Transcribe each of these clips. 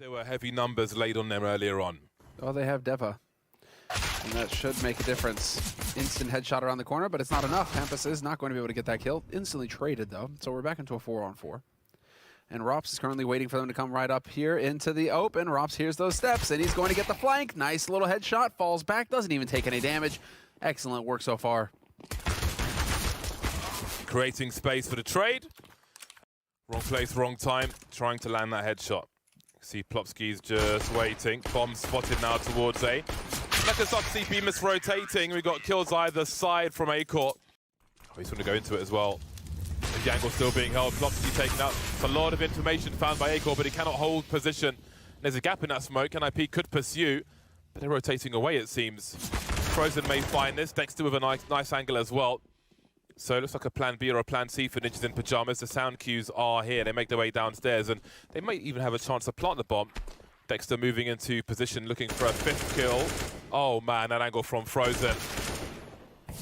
There were heavy numbers laid on them earlier on. Oh, they have Deva. And that should make a difference. Instant headshot around the corner, but it's not enough. Tempest is not going to be able to get that kill. Instantly traded, though. So we're back into a 4-on-4. And Rops is currently waiting for them to come right up here into the open. Rops hears those steps, and he's going to get the flank. Nice little headshot. Falls back. Doesn't even take any damage. Excellent work so far. Creating space for the trade. Wrong place, wrong time. Trying to land that headshot. See Plopsky's just waiting. Bomb spotted now towards A. Let us up see Bemis rotating. We got kills either side from A court. Oh, he's going to go into it as well. The angle still being held. Plopsky taken out. It's a lot of information found by A court, but he cannot hold position. There's a gap in that smoke. NIP could pursue, but they're rotating away, it seems. Frozen may find this. Dexter with a nice angle as well. So it looks like a plan B or a plan C for Ninjas in Pyjamas. The sound cues are here. They make their way downstairs, and they might even have a chance to plant the bomb. Dexter moving into position, looking for a 5th kill. Oh man, that angle from Frozen.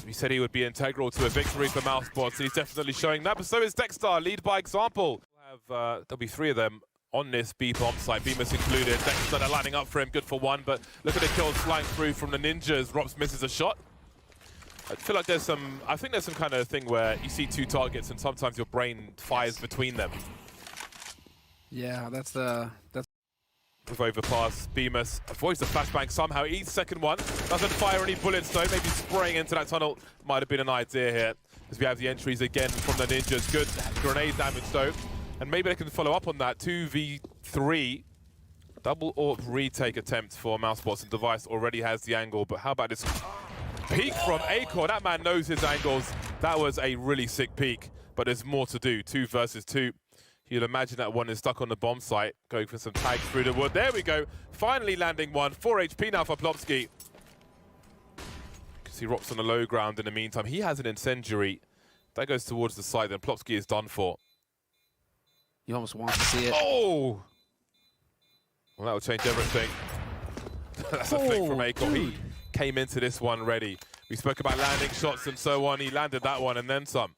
He said he would be integral to a victory for Mousesports, and he's definitely showing that. But so is Dexter, lead by example. There'll be 3 of them on this B bomb site, Bemis included. Dexter, they're lining up for him, good for 1, but look at the kills flying through from the Ninjas. Rops misses a shot. I feel like there's some, I think there's some kind of thing where you see 2 targets and sometimes your brain fires between them. Yeah, that's With Overpass, Bemis avoids the flashbang somehow, eats second one, doesn't fire any bullets though, maybe spraying into that tunnel might have been an idea here. As we have the entries again from the Ninjas, good grenade damage though, and maybe they can follow up on that. 2v3, double AWP retake attempt for Mousesports, and Device already has the angle, but how about this peek from A-Core? That man knows his angles. That was a really sick peek, but there's more to do. 2 versus 2. You'd imagine that one is stuck on the bomb site, going for some tags through the wood. There we go, finally landing one. 4 HP now for Plopsky. You can see Rops on the low ground in the meantime. He has an incendiary. That goes towards the side, then Plopsky is done for. You almost want to see it. Oh! Well, that will change everything. That's a flick from A-Core. He came into this one ready. We spoke about landing shots and so on. He landed that one and then some.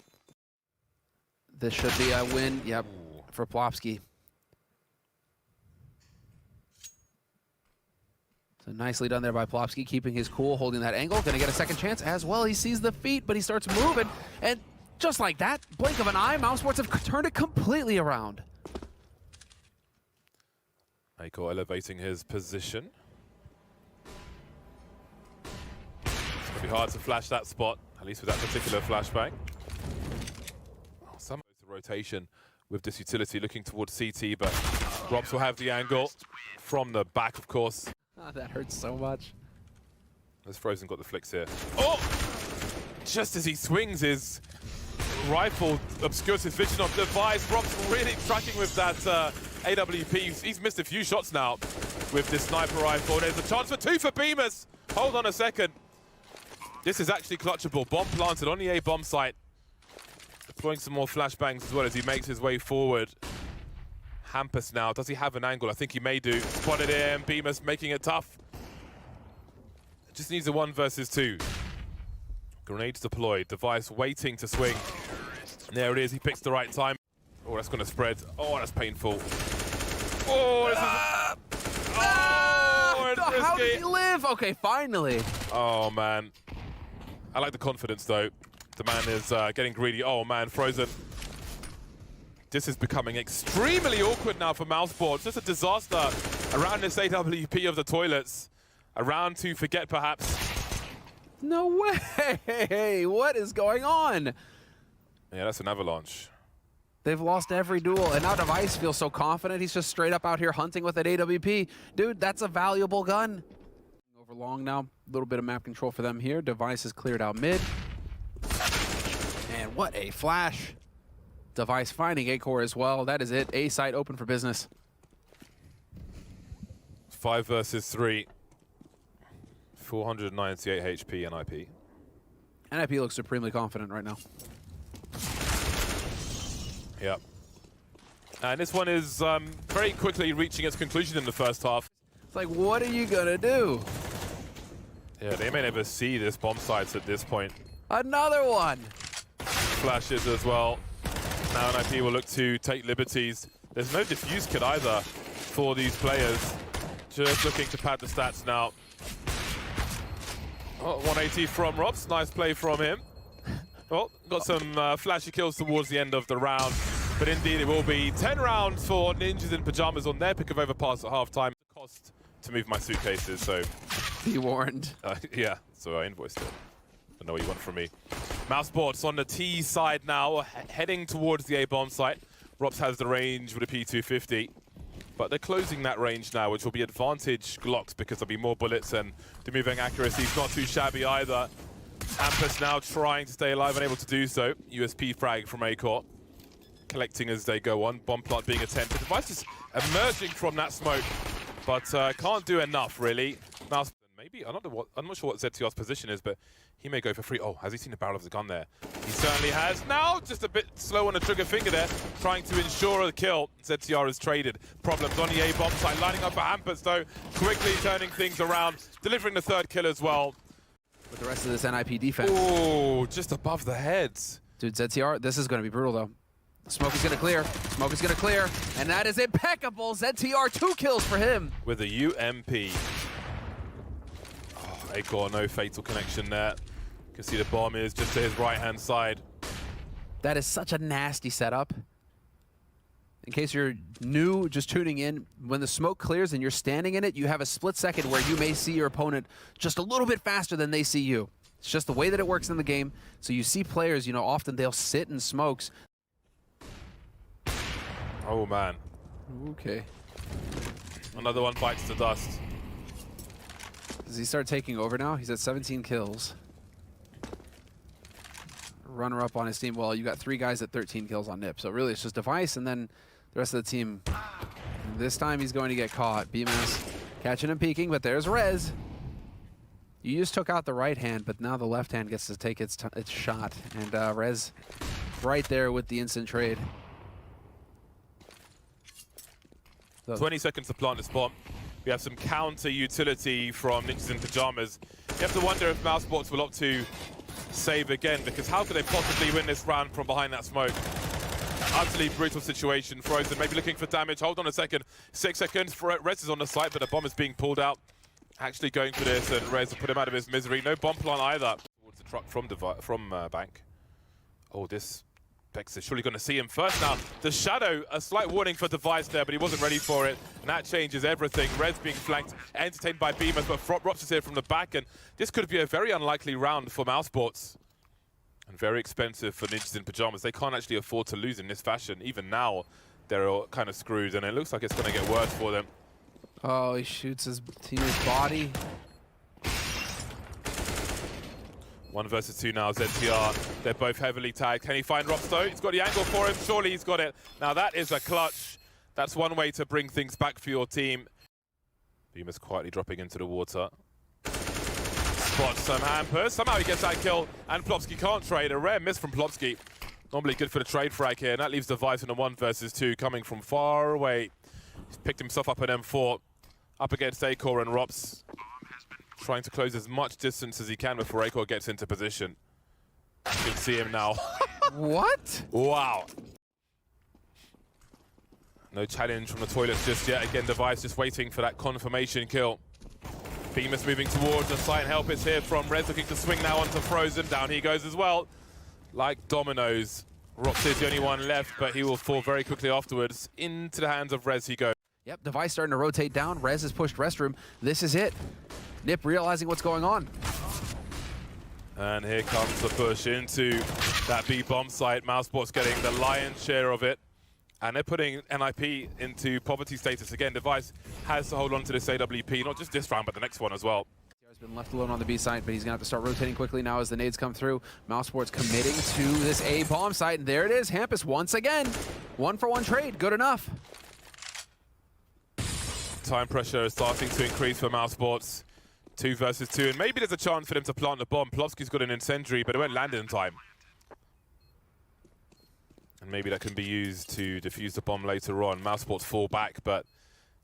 This should be a win, yep, for Plopsky. So nicely done there by Plopsky, keeping his cool, holding that angle. Gonna get a second chance as well. He sees the feet, but he starts moving. And just like that, blink of an eye, Mousesports have turned it completely around. A-Core elevating his position. It's gonna be hard to flash that spot, at least with that particular flashbang. Some rotation with this utility looking towards CT, but Rops will have the angle from the back, of course. Oh, that hurts so much. As Frozen got the flicks here. Oh! Just as he swings his rifle, obscures his vision of Device. Rops really tracking with that AWP. He's missed a few shots now with this sniper rifle. There's a chance for 2 for Bemis. Hold on a second. This is actually clutchable. Bomb planted on the A bomb site. Deploying some more flashbangs as well as he makes his way forward. Hampus now, does he have an angle? I think he may do. Spotted him, Bemis making it tough. Just needs a 1 versus 2. Grenades deployed, Device waiting to swing. And there it is, he picks the right time. Oh, that's gonna spread. Oh, that's painful. Oh, this is... Oh, it's risky. How did he live? Okay, finally. Oh, man. I like the confidence, though. The man is getting greedy. Oh man, Frozen. This is becoming extremely awkward now for Mousesports. Just a disaster around this AWP of the toilets. A round to forget, perhaps. No way! What is going on? Yeah, that's an avalanche. They've lost every duel, and now Device feels so confident. He's just straight up out here hunting with that AWP. Dude, that's a valuable gun. Over long now. A little bit of map control for them here. Device is cleared out mid. And what a flash. Device finding A-Core as well. That is it. A site open for business. 5 versus 3. 498 HP NIP. NIP looks supremely confident right now. Yep. And this one is very quickly reaching its conclusion in the first half. It's like, what are you gonna do? Yeah, they may never see this bomb sites at this point. Another one! Flashes as well. Now NIP will look to take liberties. There's no diffuse kit either. for these players. Just looking to pad the stats now. Oh, 180 from Robs. Nice play from him. Well, got some flashy kills towards the end of the round. But indeed, it will be 10 rounds for Ninjas in Pajamas on their pick of Overpass at halftime. The cost to move my suitcases, so... Be warned. Yeah, so I invoiced it. Don't know what you want from me. Mousesports on the T side now, heading towards the A bomb site. Robs has the range with a P250, but they're closing that range now, which will be advantage Glocks because there'll be more bullets and the moving accuracy is not too shabby either. Ampus now trying to stay alive, unable to do so. USP frag from Acor, collecting as they go on. Bomb plot being attempted. Device is emerging from that smoke, but can't do enough really. Mouse. Maybe, I'm not sure what ZTR's position is, but he may go for free. Oh, has he seen the barrel of the gun there? He certainly has. Now, just a bit slow on the trigger finger there, trying to ensure a kill. ZTR is traded. Problems on the A-bomb side, lining up for Hampus, though, quickly turning things around, delivering the third kill as well. With the rest of this NIP defense. Oh, just above the heads. Dude, ZTR, this is going to be brutal, though. Smoke is going to clear. Smoke is going to clear. And that is impeccable. ZTR, 2 kills for him. With a UMP. Acor, no fatal connection there. You can see the bomb is just to his right-hand side. That is such a nasty setup. In case you're new, just tuning in, when the smoke clears and you're standing in it, you have a split second where you may see your opponent just a little bit faster than they see you. It's just the way that it works in the game. So you see players, you know, often they'll sit in smokes. Oh, man. Okay. Another one bites the dust. Does he start taking over now? He's at 17 kills. Runner up on his team. Well, you got 3 guys at 13 kills on Nip. So really, it's just Device and then the rest of the team. This time he's going to get caught. BMS catching him peeking, but there's Rez. You just took out the right hand, but now the left hand gets to take its shot. And Rez right there with the instant trade. 20 seconds to plant this bomb. We have some counter utility from Ninjas in Pajamas. You have to wonder if Mousesports will opt to save again, because how could they possibly win this round from behind that smoke? Utterly brutal situation. Frozen maybe looking for damage. Hold on a second. 6 seconds. Rez is on the site, but the bomb is being pulled out. Actually going for this, and Rez will put him out of his misery. No bomb plant either. Towards the truck from Bank. Oh, this Bex is surely going to see him first now. The shadow, a slight warning for Device there, but he wasn't ready for it. And that changes everything. Rez being flanked, entertained by Beamers, but Rops is here from the back. And this could be a very unlikely round for Mousesports. And very expensive for Ninjas in Pajamas. They can't actually afford to lose in this fashion. Even now, they're all kind of screwed, and it looks like it's going to get worse for them. Oh, he shoots his teammate's body. 1 versus 2 now, ZTR. They're both heavily tagged. Can he find Rops though? He's got the angle for him. Surely he's got it. Now that is a clutch. That's one way to bring things back for your team. Beamer's quietly dropping into the water. Spots some Hampers. Somehow he gets that kill, and Plopsky can't trade. A rare miss from Plopsky. Normally good for the trade frag here, and that leaves Device in a 1 versus 2, coming from far away. He's picked himself up an M4, up against Acor and Rops. Trying to close as much distance as he can before Acor gets into position. You can see him now. What? Wow. No challenge from the toilets just yet. Again, Device just waiting for that confirmation kill. Bemis moving towards the site. Help is here from Rez, looking to swing now onto Frozen. Down he goes as well. Like dominoes. Rops is the only one left, but he will fall very quickly afterwards. Into the hands of Rez he goes. Yep, Device starting to rotate down. Rez has pushed restroom. This is it. Nip realizing what's going on. And here comes the push into that B bomb site. Mousesports getting the lion's share of it. And they're putting NIP into poverty status again. Device has to hold on to this AWP, not just this round, but the next one as well. He's been left alone on the B site, but he's gonna have to start rotating quickly now as the nades come through. Mousesports committing to this A bomb site, and there it is. Hampus once again. 1-for-1 trade, good enough. Time pressure is starting to increase for Mousesports. 2 versus 2, and maybe there's a chance for them to plant the bomb. Plopsky's got an incendiary, but it won't land in time. And maybe that can be used to defuse the bomb later on. Mousesports fall back, but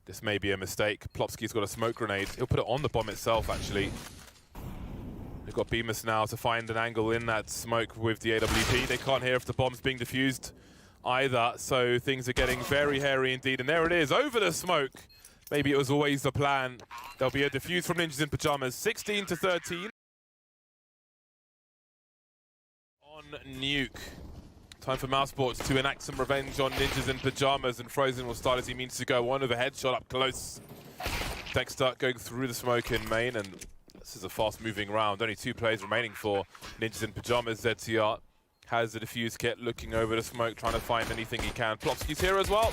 this may be a mistake. Plopsky's got a smoke grenade. He'll put it on the bomb itself, actually. They've got Bemis now to find an angle in that smoke with the AWP. They can't hear if the bomb's being defused. either, so things are getting very hairy indeed. And there it is, over the smoke. Maybe it was always the plan. There'll be a defuse from Ninjas in Pyjamas, 16-13. On Nuke. Time for Mousesports to enact some revenge on Ninjas in Pyjamas, and Frozen will start as he means to go. One with a headshot up close. Dexter going through the smoke in main, and this is a fast-moving round. Only 2 players remaining for Ninjas in Pyjamas. ZTR has the defuse kit, looking over the smoke, trying to find anything he can. Plopsky's here as well.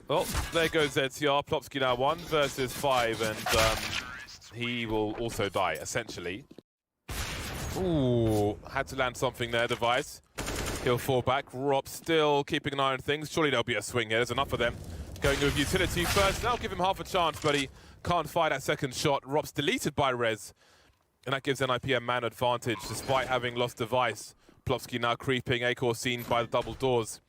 Well, there goes ZTR. Plopsky now 1 versus 5, and he will also die, essentially. Ooh, had to land something there, Device. He'll fall back. Rob still keeping an eye on things. Surely there'll be a swing here. There's enough of them. Going with utility first. That'll give him half a chance, but he can't fire that second shot. Rob's deleted by Rez, and that gives NIP a man advantage, despite having lost Device. Plopsky now creeping. Acor seen by the double doors.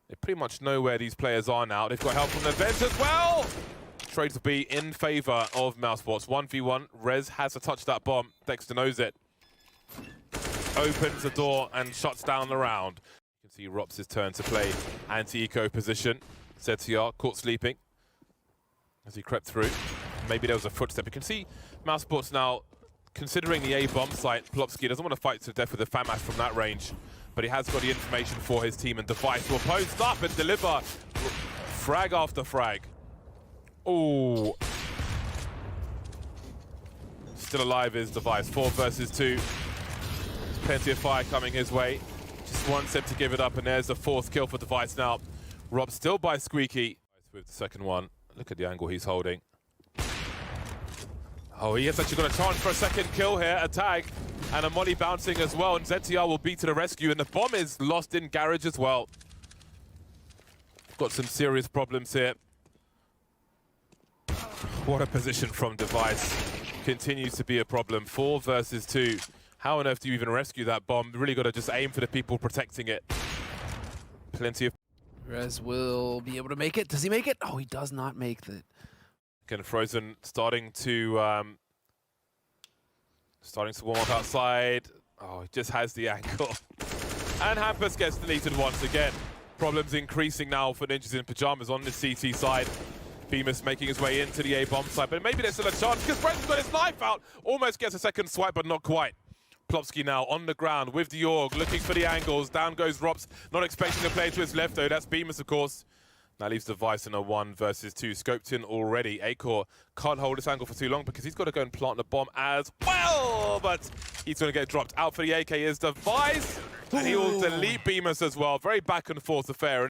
They pretty much know where these players are now. They've got help from the bench as well. Trade will be in favor of Mousesports. 1v1. Rez has to touch that bomb. Dexter knows it. Opens the door and shuts down the round. You can see Rops' turn to play anti-eco position. ZTR caught sleeping as he crept through. Maybe there was a footstep. You can see Mousesports now considering the A-bomb site. Plopsky doesn't want to fight to the death with a FAMAS from that range, but he has got the information for his team, and Device will post up and deliver frag after frag. Ooh. Still alive is Device. 4 versus 2. Plenty of fire coming his way. Just one step to give it up, and there's the 4th kill for Device now. Rob still by Squeaky with the second one. Look at the angle he's holding. Oh, he has actually got a chance for a second kill here. A tag and a molly bouncing as well, and ZTR will be to the rescue, and the bomb is lost in garage as well. Got some serious problems here. What a position from Device. Continues to be a problem. 4 versus 2. How on earth do you even rescue that bomb? Really got to just aim for the people protecting it. Plenty of... Rez will be able to make it. Does he make it? Oh, he does not make it. Again, Frozen starting to warm up outside. Oh, he just has the angle. And Hampus gets deleted once again. Problems increasing now for Ninjas in Pyjamas on the CT side. Bemis making his way into the A-bomb side, but maybe there's still a chance because Brenton's got his knife out. Almost gets a second swipe, but not quite. Plopsky now on the ground with the AUG, looking for the angles. Down goes Rops, not expecting to play to his left though. That's Bemis, of course. Now leaves Device in a 1 versus 2. Scoped in already. Acor can't hold this angle for too long because he's got to go and plant the bomb as well. But he's going to get dropped. Out for the AK is Device. And he will delete Bemis as well. Very back and forth affair.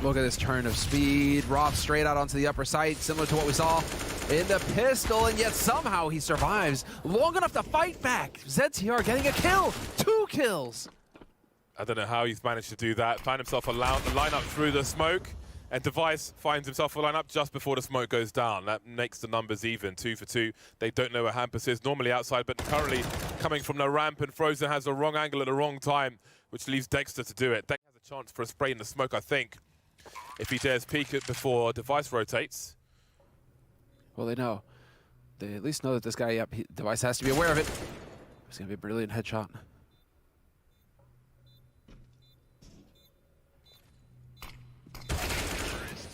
Look at this turn of speed. Rob straight out onto the upper side, similar to what we saw in the pistol, and yet somehow he survives long enough to fight back. ZTR getting a kill. 2 kills. I don't know how he's managed to do that. Find himself a lineup through the smoke, and Device finds himself a lineup just before the smoke goes down. That makes the numbers even, 2 for 2. They don't know where Hampus is, normally outside, but currently coming from the ramp, and Frozen has the wrong angle at the wrong time, which leaves Dexter to do it. Dexter has a chance for a spray in the smoke, I think, if he dares peek it before Device rotates. Well, they know. They at least know that this guy, yep, Device has to be aware of it. It's going to be a brilliant headshot.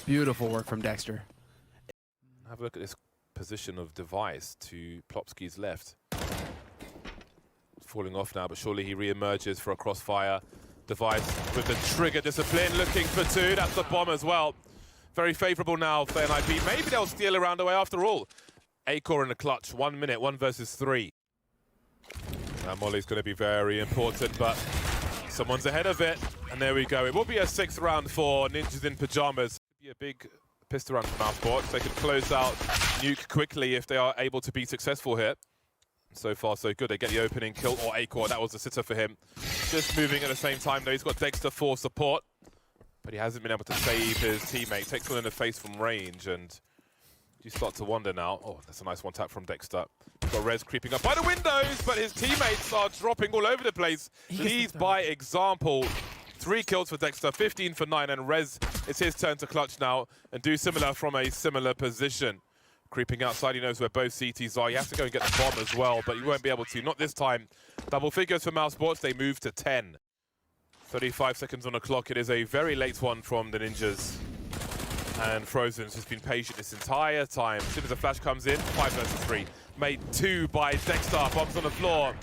Beautiful work from Dexter. Have a look at this position of Device to Plopsky's left. Falling off now, but surely he re-emerges for a crossfire. Device with the trigger discipline, looking for 2. That's the bomb as well. Very favourable now for NIP. Maybe they'll steal around away after all. Acor in the clutch, 1 minute, 1 versus 3. Now Molly's going to be very important, but someone's ahead of it. And there we go. It will be a 6th round for Ninjas in Pyjamas. It'll be a big pistol round for Mousesports. They could close out Nuke quickly if they are able to be successful here. So far, so good. They get the opening kill, or Acor. That was the sitter for him. Just moving at the same time, though. He's got Dexter for support, but he hasn't been able to save his teammate. Takes one in the face from range, and you start to wonder now. Oh, that's a nice one tap from Dexter. Got Rez creeping up by the windows, but his teammates are dropping all over the place. Leads by example. 3 kills for Dexter, 15 for 9, and Rez, it's his turn to clutch now and do similar from a similar position. Creeping outside, he knows where both CTs are. He has to go and get the bomb as well, but he won't be able to. Not this time. Double figures for Mousesports. They move to 10. 35 seconds on the clock. It is a very late one from the Ninjas. And Frozen's just been patient this entire time. As soon as the flash comes in, 5 versus 3. Made 2 by Dexter. Bombs on the floor.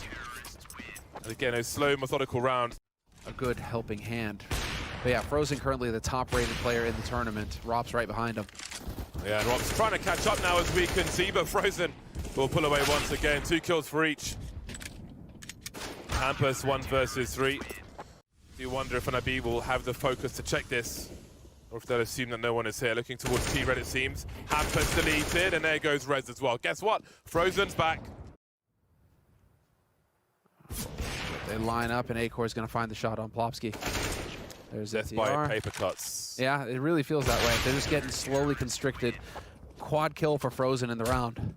And again, a slow, methodical round. A good helping hand. But yeah, Frozen currently the top-rated player in the tournament. Rob's right behind him. Yeah, and Rob's trying to catch up now, as we can see, but Frozen will pull away once again. 2 kills for each. Hampus 1 versus 3. Do you wonder if NIB will have the focus to check this? Or if they'll assume that no one is here. Looking towards T-Red, it seems. Hampus deleted, and there goes Rez as well. Guess what? Frozen's back. They line up, and Acor is going to find the shot on Plopsky. There's Death by paper cuts. Yeah, it really feels that way. They're just getting slowly constricted. Quad kill for Frozen in the round.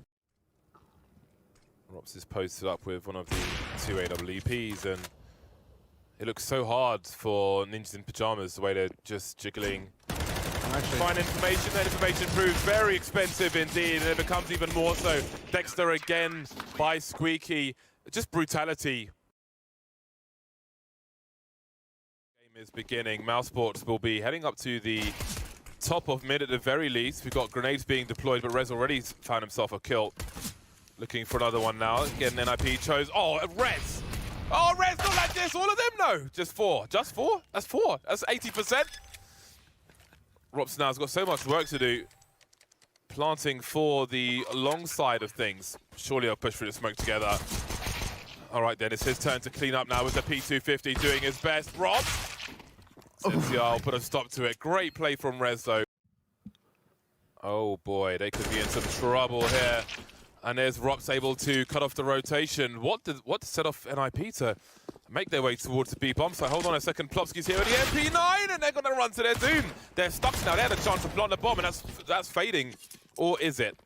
Rops is posted up with one of the 2 AWPs, and it looks so hard for Ninjas in Pyjamas, the way they're just jiggling. Find information. That information proves very expensive indeed, and it becomes even more so. Dexter again by Squeaky. Just brutality. Game is beginning. Mousesports will be heading up to the top of mid at the very least. We've got grenades being deployed, but Rez already found himself a kill. Looking for another one now. Again, NIP chose. Oh, Rez! Oh, Rez, not like this. All of them? No. Just 4. Just 4? That's 4. That's 80%. Rops now's got so much work to do. Planting for the long side of things. Surely I'll push through the smoke together. All right, then. It's his turn to clean up now with the P250 doing his best. Rob! I'll put a stop to it. Great play from Rez, though. Oh, boy. They could be in some trouble here. And there's Rops able to cut off the rotation. What to set off NIP to make their way towards the B bomb? So hold on a second. Plopsky's here with the MP9, and they're going to run to their doom. They're stuck now. They had a chance to plant the bomb, and that's fading. Or is it?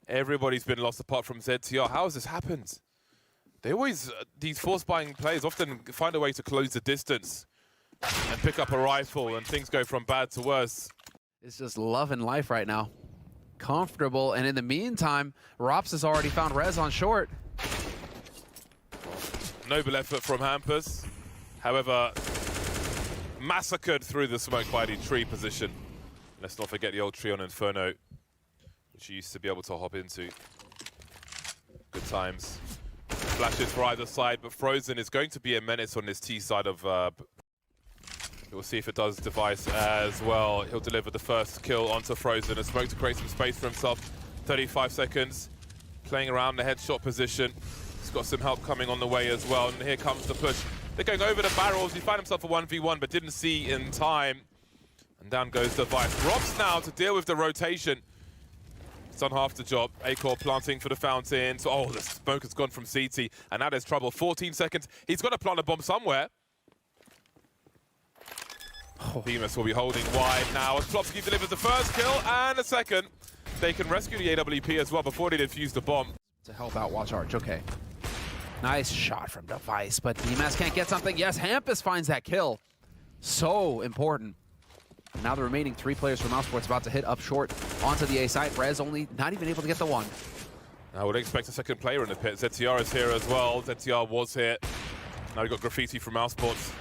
Everybody's been lost apart from ZTR. How has this happened? They always, these force-buying players often find a way to close the distance and pick up a rifle, and things go from bad to worse. It's just loving life right now. Comfortable, and in the meantime, Rops has already found Rez on short. Noble effort from Hampus. However, massacred through the smoke by the tree position. Let's not forget the old tree on Inferno, which you used to be able to hop into. Good times. Flashes for either side, but Frozen is going to be a menace on this T side of... We'll see if it does device as well. He'll deliver the first kill onto Frozen. A smoke to create some space for himself. 35 seconds. Playing around the headshot position. He's got some help coming on the way as well. And here comes the push. They're going over the barrels. He found himself a 1v1, but didn't see in time. And down goes device. Robs now to deal with the rotation. He's done half the job. Acor planting for the fountain. So, oh, the smoke has gone from CT. And now there's trouble. 14 seconds. He's got to plant a bomb somewhere. Bemis will be holding wide now as Plopsky delivers the first kill and a second. They can rescue the AWP as well before they defuse the bomb. To help out Watch Arch, okay. Nice shot from Device, but Bemis can't get something. Yes, Hampus finds that kill. So important. Now the remaining 3 players from Mousesports about to hit up short onto the A side. Rez only not even able to get the 1. I would expect a second player in the pit. ZTR is here as well. ZTR was here. Now we've got graffiti from Mousesports.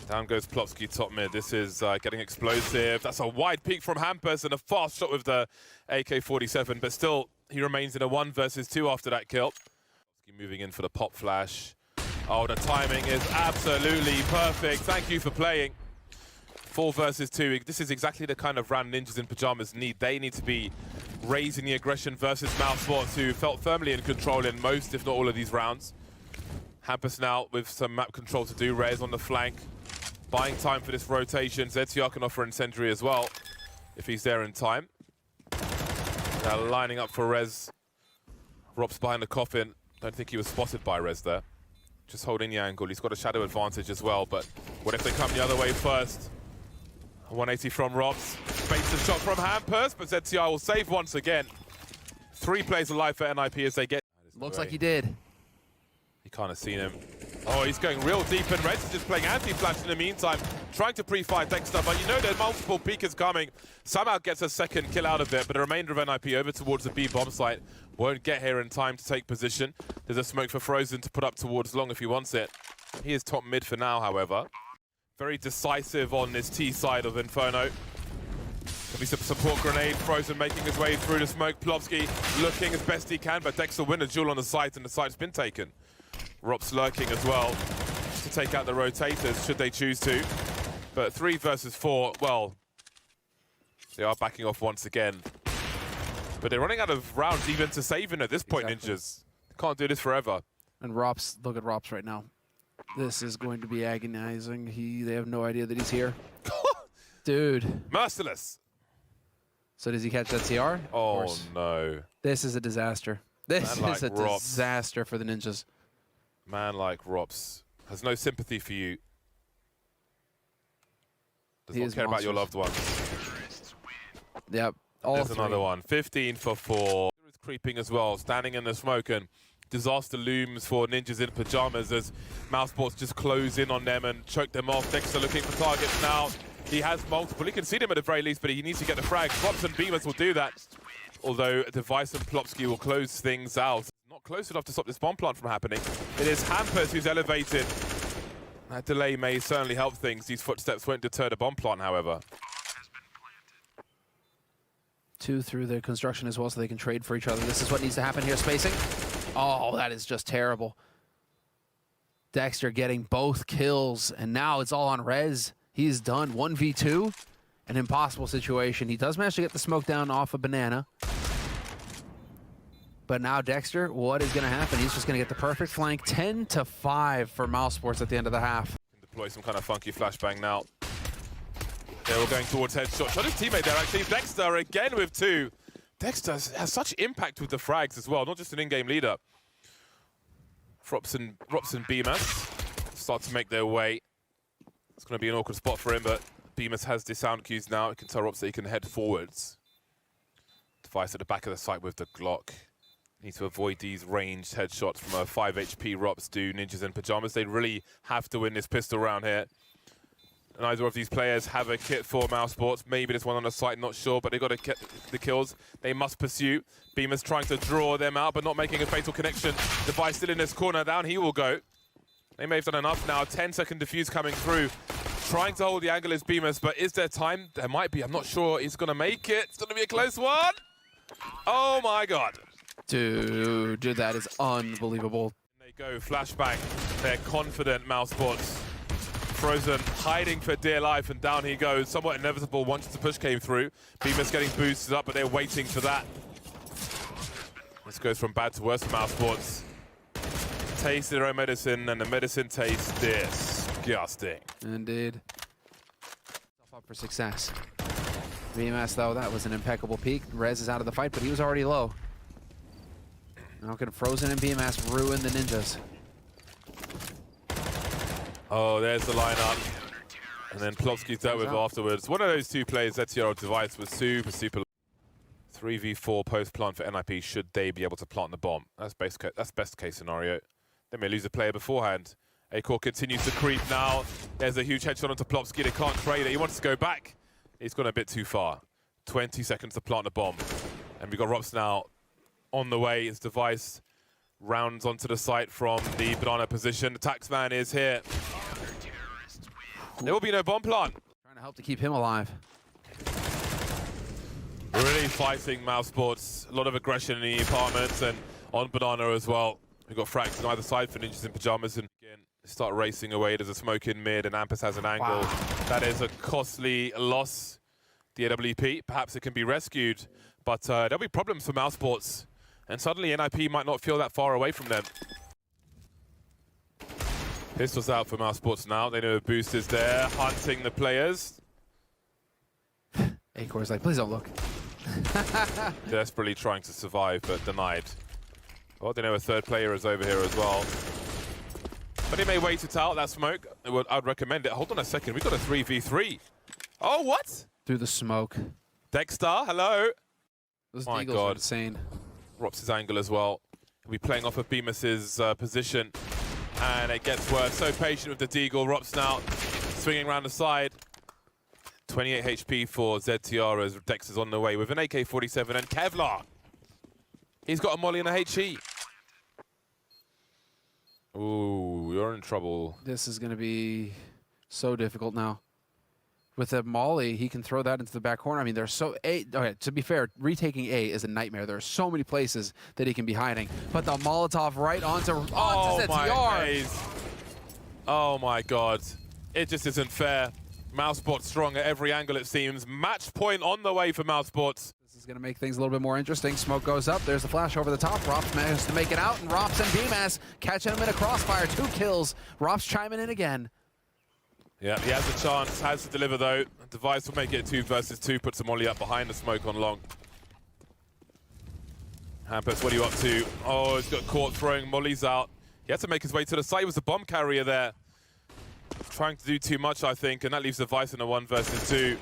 Down goes Plopsky top mid. This is getting explosive. That's a wide peek from Hampus and a fast shot with the AK-47, but still he remains in a 1 versus 2 after that kill. Plopsky moving in for the pop flash. Oh, the timing is absolutely perfect. Thank you for playing. 4 versus 2. This is exactly the kind of round Ninjas in Pyjamas need. They need to be raising the aggression versus Mousesports, who felt firmly in control in most, if not all, of these rounds. Hampus now with some map control to do. Rez on the flank. Buying time for this rotation. ZTR can offer incendiary as well, if he's there in time. Now lining up for Rez. Rob's behind the coffin. Don't think he was spotted by Rez there. Just holding the angle. He's got a shadow advantage as well, but what if they come the other way first? 180 from Robs. Baits the shot from Hampus, but ZTR will save once again. 3 plays alive for NIP as they get... Looks like he did. He can't have seen him. Oh, he's going real deep, and Reds is just playing anti-flash in the meantime, trying to pre-fire Dexter, but you know there's multiple peekers coming. Somehow gets a second kill out of it, but the remainder of NIP over towards the B bomb site won't get here in time to take position. There's a smoke for Frozen to put up towards long if he wants it. He is top mid for now, however. Very decisive on this T side of Inferno. There'll be some support grenade. Frozen making his way through the smoke. Plopsky looking as best he can, but Dexter win a duel on the site, and the site's been taken. Rops lurking as well to take out the rotators, should they choose to. But 3 versus 4, well, they are backing off once again. But they're running out of rounds even to saving at this point, Exactly. Ninjas. Can't do this forever. And Rops, look at Rops right now. This is going to be agonizing. They have no idea that he's here. Dude. Merciless. So does he catch that CR? Of Oh, course. no. This is a disaster. This Man is a like Rops. disaster for the Ninjas. Man like Rops has no sympathy for you. Does He not is care about your loved monstrous. ones. Yep. All There's 3. another one. 15 for 4. Is creeping as well, standing in the smoke, and disaster looms for Ninjas in pajamas as Mousesports just close in on them and choke them off. Dexter looking for targets now. He has multiple. He can see them at the very least, but he needs to get the frags. Rops and Beamers will do that. Although Device and Plopsky will close things out. Not close enough to stop this bomb plant from happening. It is Hampus who's elevated. That delay may certainly help things. These footsteps won't deter the bomb plant, however. 2 through the construction as well, so they can trade for each other. This is what needs to happen here. Spacing. Oh, that is just terrible. Dexter getting both kills, and now it's all on Rez. He's done 1v2. An impossible situation. He does manage to get the smoke down off a banana. But now Dexter, what is going to happen? He's just going to get the perfect flank. 10-5 for Mousesports at the end of the half. Deploy some kind of funky flashbang now. They were going towards headshot. Shot his teammate there, actually. Dexter again with 2. Dexter has such impact with the frags as well, not just an in-game leader. Rops and Bemis start to make their way. It's going to be an awkward spot for him, but Bemis has the sound cues now. He can tell Rops that he can head forwards. Device at the back of the site with the Glock. Need to avoid these ranged headshots from a 5 HP Rops do Ninjas in pajamas. They really have to win this pistol round here. Neither of these players have a kit for Mousesports. Maybe there's one on the site, not sure, but they've got to get the kills. They must pursue. Beamer's trying to draw them out, but not making a fatal connection. Device still in this corner. Down he will go. They may have done enough now. 10-second defuse coming through. Trying to hold the angle is Bemis, but is there time? There might be. I'm not sure he's going to make it. It's going to be a close one. Oh, my God. Dude, that is unbelievable. They go, flashbang. They're confident, Mousesports. Frozen hiding for dear life, and down he goes. Somewhat inevitable once the push came through. Bemis getting boosted up, but they're waiting for that. This goes from bad to worse for Mousesports. Taste their own medicine, and the medicine tastes disgusting. Indeed. Up for success. VMS, though, that was an impeccable peek. Rez is out of the fight, but he was already low. Now can Frozen and BMS ruin the Ninjas? Oh, there's the lineup. And then Plopsky's dealt with afterwards. One of those 2 players, ZTR Device, was super low. 3v4 post-plant for NIP should they be able to plant the bomb. That's best case scenario. They may lose a player beforehand. Acor continues to creep now. There's a huge headshot onto Plopsky. They can't trade it. He wants to go back. He's gone a bit too far. 20 seconds to plant the bomb. And we've got Rops now on the way. His Device rounds onto the site from the banana position. The taxman is here. There will be no bomb plant. Trying to help to keep him alive. Really fighting Mousesports. A lot of aggression in the apartments and on banana as well. We've got frags on either side for Ninjas in pajamas, and again, start racing away. There's a smoke in mid, and Ampus has an angle. Wow. That is a costly loss. The AWP, perhaps it can be rescued, but there'll be problems for Mousesports, and suddenly NIP might not feel that far away from them. Pistols out for Mousesports now. They know a boost is there, hunting the players. Acor's like, please don't look. Desperately trying to survive, but denied. Well, they know a 3rd player is over here as well. But he may wait it out, that smoke. I'd recommend it. Hold on a second, we've got a 3v3. Oh, what? Through the smoke. Dexter, hello. Those My Eagles God. are insane. Rops his angle as well. He'll be playing off of Bemis's position. And it gets worse. So patient with the Deagle. Rops now swinging around the side. 28 HP for ZTR as Dexter's on the way with an AK-47 and Kevlar. He's got a molly and a HE. Ooh, you're in trouble. This is going to be so difficult now. With a molly, he can throw that into the back corner. I mean, there's so okay, to be fair, retaking A is a nightmare. There are so many places that he can be hiding. But the Molotov right onto ZTR. Days. Oh my god. It just isn't fair. Mousesports strong at every angle, it seems. Match point on the way for Mousesports. This is going to make things a little bit more interesting. Smoke goes up. There's the flash over the top. Rops manages to make it out, and Rops and BMAS catching him in a crossfire. 2 kills. Rops chiming in again. Yeah, he has a chance, has to deliver though. Device will make it 2 versus 2, puts a molly up behind the smoke on long. Hampus, what are you up to? Oh, he's got caught throwing mollies out. He had to make his way to the side. He was a bomb carrier there. Trying to do too much, I think, and that leaves Device in a 1 versus 2.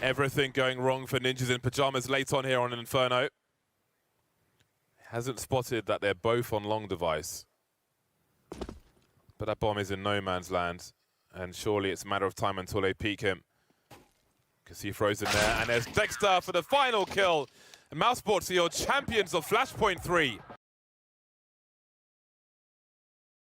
Everything going wrong for Ninjas in Pajamas late on here on an Inferno. Hasn't spotted that they're both on long Device. But that bomb is in no man's land. And surely it's a matter of time until they peek him. Because he throws in there, and there's Dexter for the final kill. And Mousesports are your champions of Flashpoint 3.